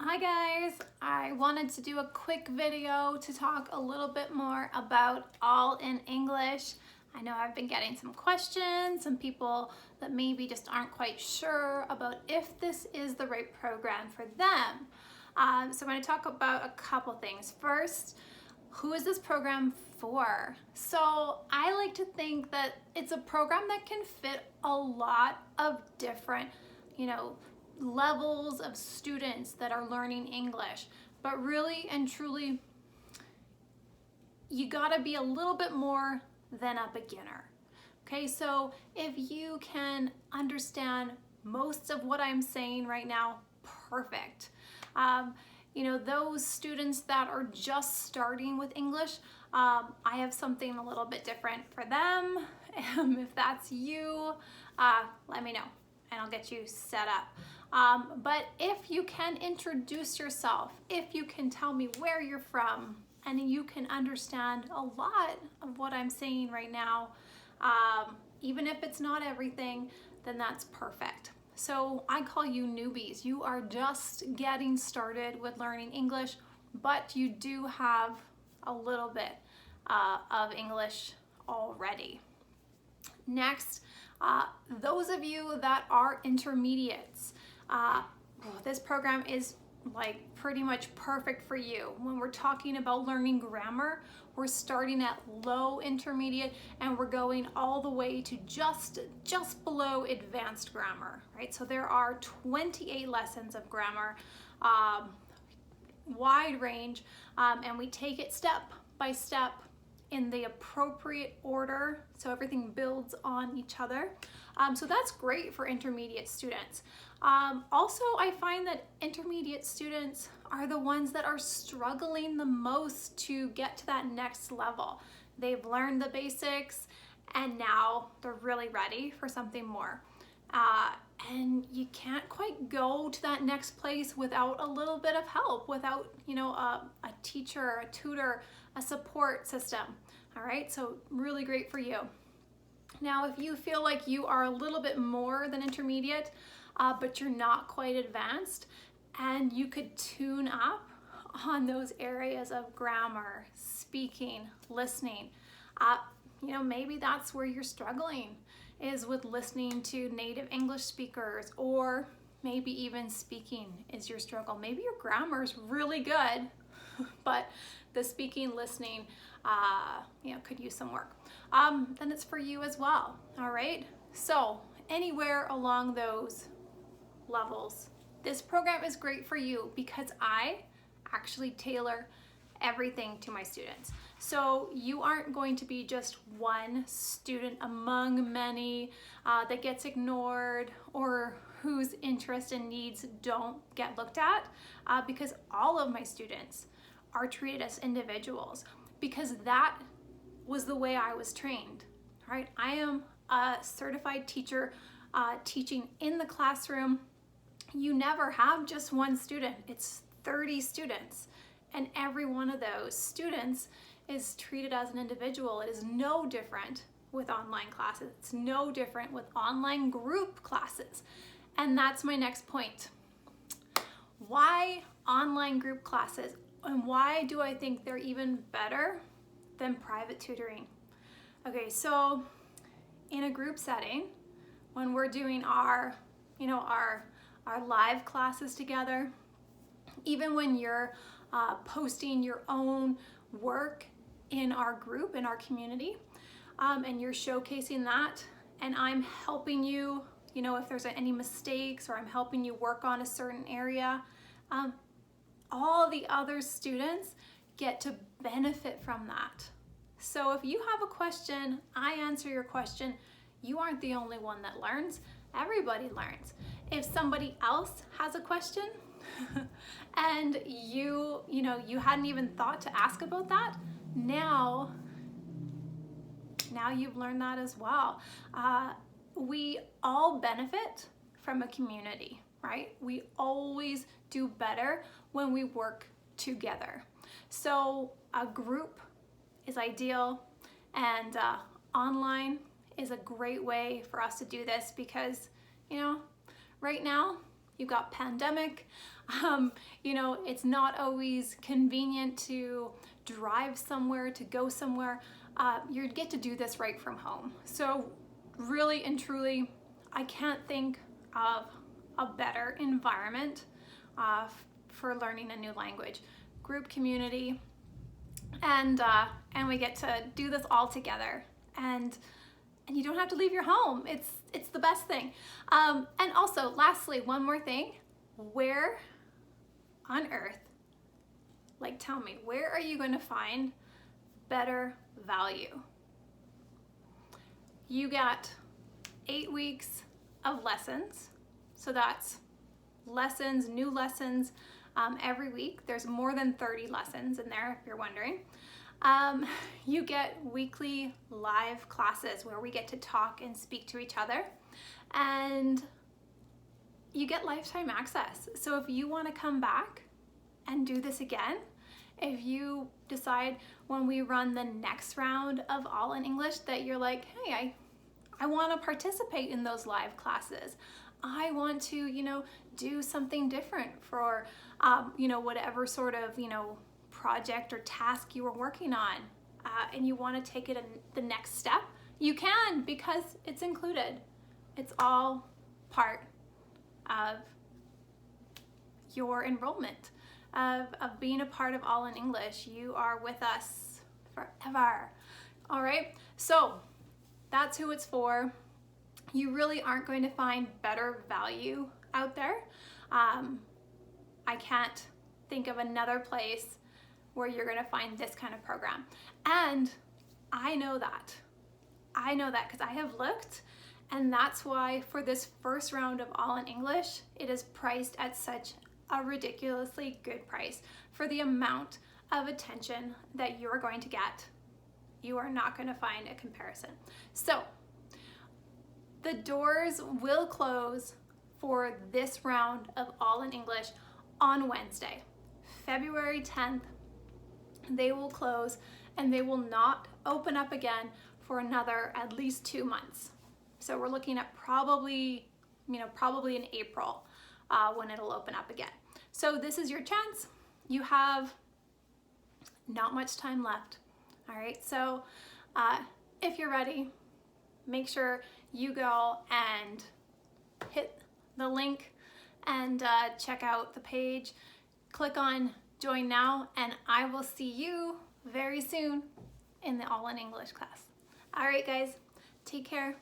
Hi guys, I wanted to do a quick video to talk a little bit more about All in English. I know I've been getting some questions, some people that maybe just aren't quite sure about if this is the right program for them. So I'm going to talk about a couple things. First, who is this program for? So I like to think that it's a program that can fit a lot of different, levels of students that are learning English. But really and truly, you gotta be a little bit more than a beginner. Okay, so if you can understand most of what I'm saying right now, perfect. Those students that are just starting with English, I have something a little bit different for them. If that's you, let me know and I'll get you set up. But if you can introduce yourself, if you can tell me where you're from, and you can understand a lot of what I'm saying right now, even if it's not everything, then that's perfect. So I call you newbies. You are just getting started with learning English, but you do have a little bit of English already. Next, those of you that are intermediates, this program is like pretty much perfect for you. When we're talking about learning grammar, we're starting at low intermediate and we're going all the way to just below advanced grammar, right? So there are 28 lessons of grammar, wide range, and we take it step by step in the appropriate order, so everything builds on each other. So that's great for intermediate students. Also, I find that intermediate students are the ones that are struggling the most to get to that next level. They've learned the basics and now they're really ready for something more. And you can't quite go to that next place without a little bit of help, without, a teacher, a tutor, a support system. All right, so really great for you. Now, if you feel like you are a little bit more than intermediate, but you're not quite advanced, and you could tune up on those areas of grammar, speaking, listening, maybe that's where you're struggling, is with listening to native English speakers, or maybe even speaking is your struggle. Maybe your grammar is really good, but the speaking, listening, could use some work. Then it's for you as well, all right? So anywhere along those levels, this program is great for you because I actually tailor everything to my students. So you aren't going to be just one student among many that gets ignored or whose interests and needs don't get looked at, because all of my students are treated as individuals, because that was the way I was trained, right? I am a certified teacher teaching in the classroom. You never have just one student, it's 30 students. And every one of those students is treated as an individual. It is no different with online classes. It's no different with online group classes. And that's my next point. Why online group classes? And why do I think they're even better than private tutoring? Okay, so in a group setting, when we're doing our live classes together, even when you're posting your own work in our group, in our community, and you're showcasing that, and I'm helping you, if there's any mistakes, or I'm helping you work on a certain area, all the other students get to benefit from that. So if you have a question, I answer your question. You aren't the only one that learns. Everybody learns. If somebody else has a question and you hadn't even thought to ask about that, now you've learned that as well. We all benefit from a community, right? We always do better when we work together. So a group is ideal, and online is a great way for us to do this because, right now You've got pandemic. You know, it's not always convenient to drive somewhere, to go somewhere. You get to do this right from home. So really and truly, I can't think of a better environment for learning a new language. Group community, and we get to do this all together. And you don't have to leave your home. It's the best thing. And also, lastly, one more thing. Where on earth, like tell me, where are you going to find better value? You got 8 weeks of lessons. So that's lessons, new lessons every week. There's more than 30 lessons in there, if you're wondering. You get weekly live classes where we get to talk and speak to each other, and you get lifetime access. So if you want to come back and do this again, if you decide when we run the next round of All in English that you're like, hey, I want to participate in those live classes. I want to, you know, do something different for, you know, whatever sort of, you know, project or task you were working on, and you want to take it the next step, you can, because it's included. It's all part of your enrollment, of being a part of All in English. You are with us forever. All right, so that's who it's for. You really aren't going to find better value out there. I can't think of another place where you're going to find this kind of program. And I know that. I know that because I have looked, and that's why for this first round of All in English, it is priced at such a ridiculously good price for the amount of attention that you're going to get. You are not going to find a comparison. So the doors will close for this round of All in English on Wednesday, February 10th. They will close, and they will not open up again for another at least 2 months. So we're looking at probably in April when it'll open up again. So this is your chance. You have not much time left. All right, so if you're ready, make sure you go and hit the link and check out the page. Click on Join Now, and I will see you very soon in the All in English class. All right, guys, take care.